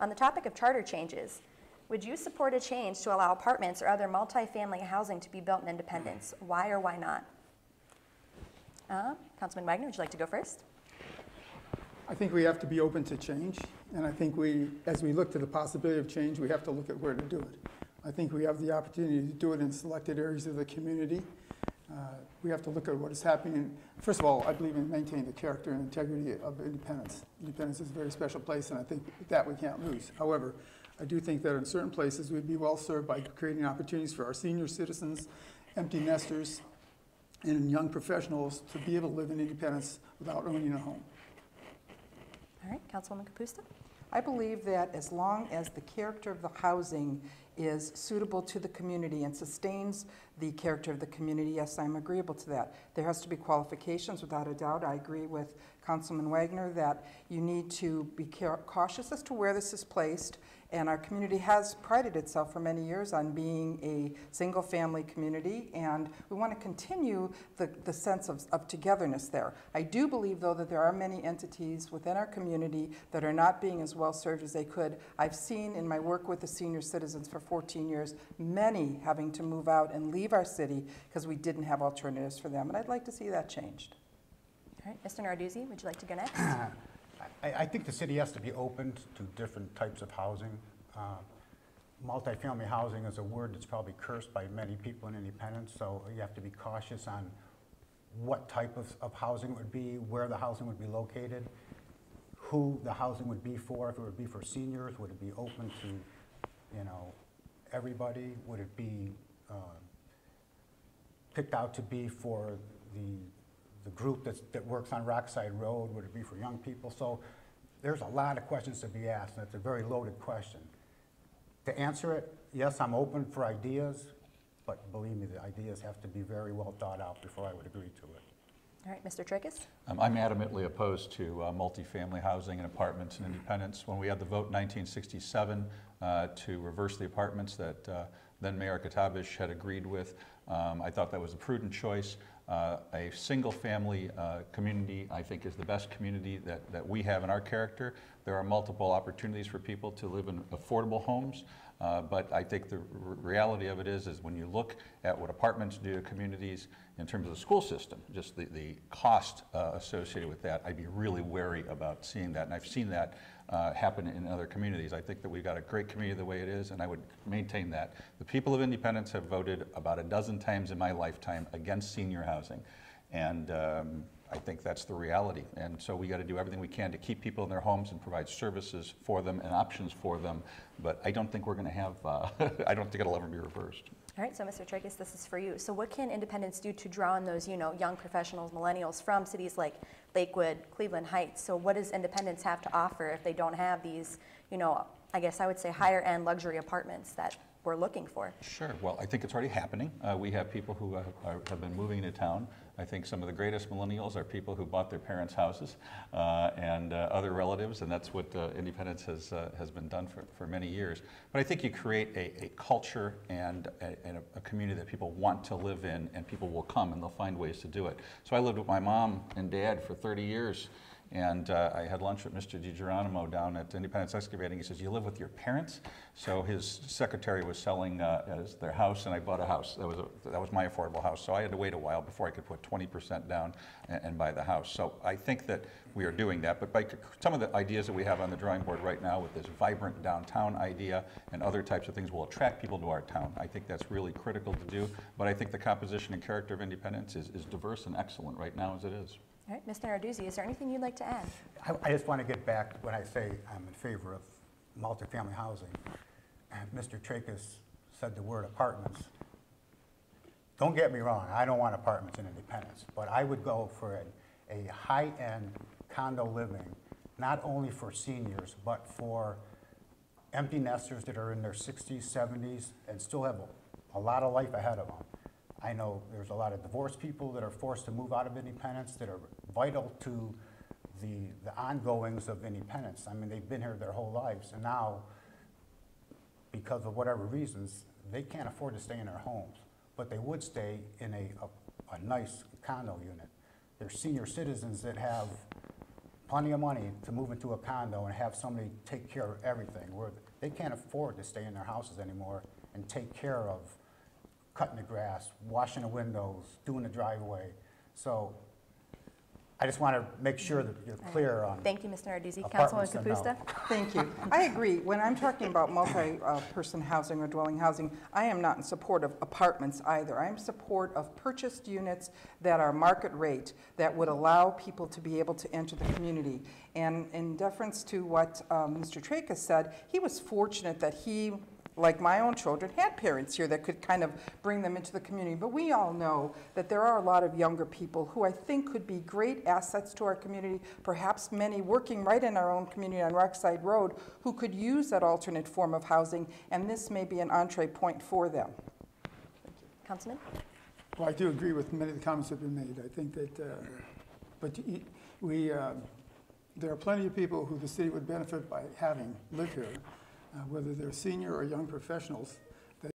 On the topic of charter changes, would you support a change to allow apartments or other multifamily housing to be built in Independence? Why or why not? Councilman Wagner, would you like to go first? I think we have to be open to change, and I think as we look to the possibility of change, we have to look at where to do it. I think we have the opportunity to do it in selected areas of the community. We have to look at what is happening. First of all, I believe in maintaining the character and integrity of Independence. Independence is a very special place, and I think that we can't lose. However, I do think that in certain places we'd be well served by creating opportunities for our senior citizens, empty nesters, and young professionals to be able to live in Independence without owning a home. All right, Councilwoman Kapusta. I believe that as long as the character of the housing is suitable to the community and sustains the character of the community, yes, I'm agreeable to that. There has to be qualifications, without a doubt. I agree with Councilman Wagner that you need to be cautious as to where this is placed. And our community has prided itself for many years on being a single-family community, and we want to continue the sense of togetherness there. I do believe, though, that there are many entities within our community that are not being as well served as they could. I've seen in my work with the senior citizens for 14 years, many having to move out and leave our city because we didn't have alternatives for them, and I'd like to see that changed. All right, Mr. Narduzzi, would you like to go next? I think the city has to be open to different types of housing. Multifamily housing is a word that's probably cursed by many people in Independence, so you have to be cautious on what type of housing it would be, where the housing would be located, who the housing would be for. If it would be for seniors, would it be open to, everybody? Would it be picked out to be for the group that works on Rockside Road? Would it be for young people? So there's a lot of questions to be asked, and it's a very loaded question. To answer it, yes, I'm open for ideas, but believe me, the ideas have to be very well thought out before I would agree to it. All right, Mr. Trickus. I'm adamantly opposed to multifamily housing and apartments in Independence. When we had the vote in 1967 to reverse the apartments that then Mayor Katabish had agreed with, I thought that was a prudent choice. A single-family community, I think, is the best community that we have in our character. There are multiple opportunities for people to live in affordable homes, but I think the reality of it is when you look at what apartments do to communities in terms of the school system, just the cost associated with that, I'd be really wary about seeing that, and I've seen that happen in other communities. I think that we've got a great community the way it is, and I would maintain that. The people of Independence have voted about a dozen times in my lifetime against senior housing, and I think that's the reality. And so we got to do everything we can to keep people in their homes and provide services for them and options for them, but I don't think we're going to have, I don't think it'll ever be reversed. All right, so Mr. Trickus, this is for you. So what can Independence do to draw in those, young professionals, millennials from cities like Lakewood, Cleveland Heights? So what does Independence have to offer if they don't have these, I guess I would say higher end luxury apartments that we're looking for? Sure. Well, I think it's already happening. We have people who have been moving to town. I think some of the greatest millennials are people who bought their parents' houses and other relatives, and that's what Independence has been done for many years. But I think you create a culture and a community that people want to live in, and people will come and they'll find ways to do it. So I lived with my mom and dad for 30 years. And I had lunch with Mr. DiGeronimo down at Independence Excavating. He says, "You live with your parents?" So his secretary was selling their house, and I bought a house. That was my affordable house. So I had to wait a while before I could put 20% down and buy the house. So I think that we are doing that. But by some of the ideas that we have on the drawing board right now with this vibrant downtown idea and other types of things will attract people to our town. I think that's really critical to do. But I think the composition and character of Independence is diverse and excellent right now as it is. All right, Mr. Narduzzi, is there anything you'd like to add? I just want to get back when I say I'm in favor of multifamily housing. Mr. Tracus said the word apartments. Don't get me wrong, I don't want apartments in Independence, but I would go for a high-end condo living, not only for seniors, but for empty nesters that are in their 60s, 70s, and still have a lot of life ahead of them. I know there's a lot of divorced people that are forced to move out of Independence that are vital to the ongoings of Independence. I mean, they've been here their whole lives, and now, because of whatever reasons, they can't afford to stay in their homes, but they would stay in a nice condo unit. There's senior citizens that have plenty of money to move into a condo and have somebody take care of everything, where they can't afford to stay in their houses anymore and take care of cutting the grass, washing the windows, doing the driveway. So I just want to make sure that you're clear on. Thank you, Mr. Narduzzi. Councilwoman Apartments and no. Kapusta? Thank you. I agree. When I'm talking about multi-person housing or dwelling housing, I am not in support of apartments either. I'm in support of purchased units that are market rate, that would allow people to be able to enter the community. And in deference to what Mr. Tracus said, he was fortunate that he, like my own children, had parents here that could kind of bring them into the community. But we all know that there are a lot of younger people who I think could be great assets to our community, perhaps many working right in our own community on Rockside Road, who could use that alternate form of housing, and this may be an entree point for them. Councilman? Well, I do agree with many of the comments that have been made. I think that, there are plenty of people who the city would benefit by having live here, whether they're senior or young professionals.